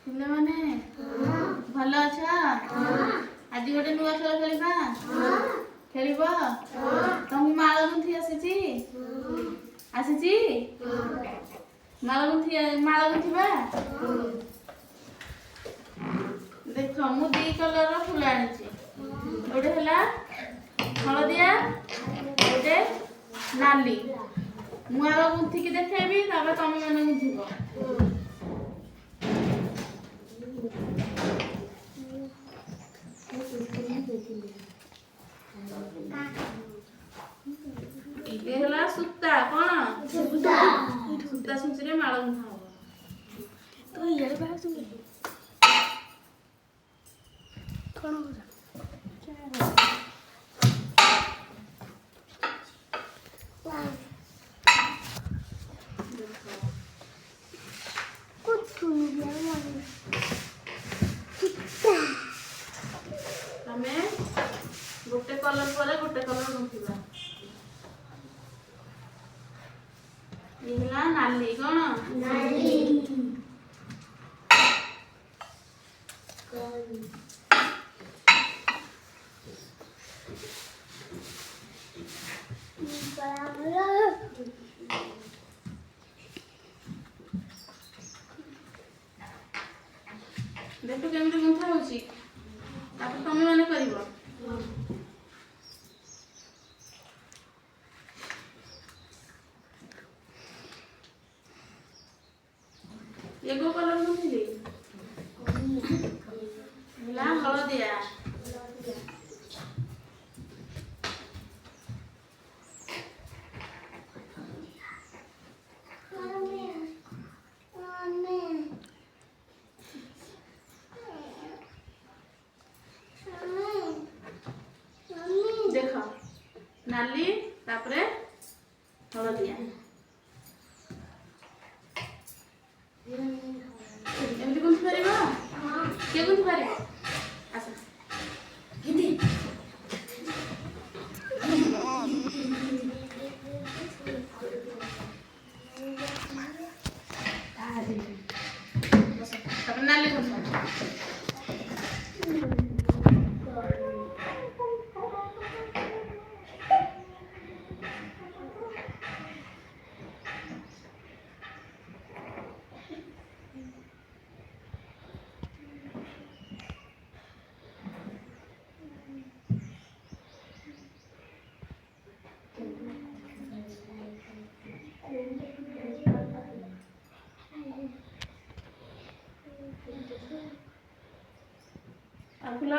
ପିଲାମାନେ ଭଲ ଅଛ? ଆଜି ଗୋଟେ ନୂଆ ଖେଳ ଖେଳିବା। ଖେଳିବ? ତମକୁ ମାଳ ଗୁନ୍ଥି ଆସିଛି? ଆସିଛି? ମାଳ ଗୁନ୍ଥିବା? ଦେଖ ମୁଁ ଦି କଲରର ଫୁଲ ଆଣିଛି। ଗୋଟେ ହେଲା ହଳଦିଆ, ଗୋଟେ ନାଲି। ମୁଁ ଆଗ ଗୁନ୍ଥିକି ଦେଖେଇବି, ତାପରେ ତମେ ମାନେ ଗୁନ୍ଥିବ। ये होला सूता कौन सूता सूता सुचरे माळ गुंथा हबो तो ये बाहर सुन कौन हो जा कुछ सुन गया हमें गोटे कलर पर गोटे कलर गुंथिबा। ये होला नाली कौन नाली देखो केमती गुंथा होची तापर तमे माने करिवो। ये को कलर गुंथिली होला हळदिया देख नाली तापरे हळदिया एमती गुंथि पारिबो के गुंथि पारिबो आसा हिंदी तापरे नाली गुंथि फुल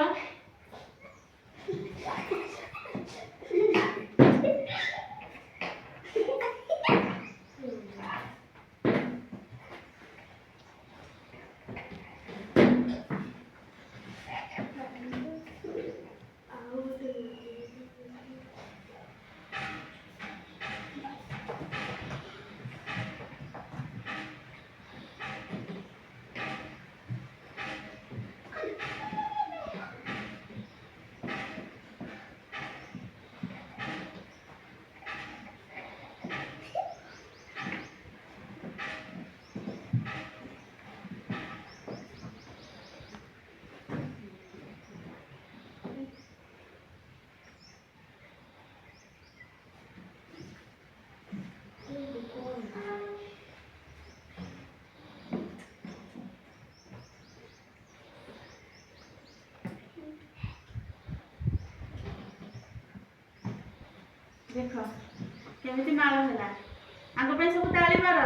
देख केमिति माळ होला आगो पे सब ताली मार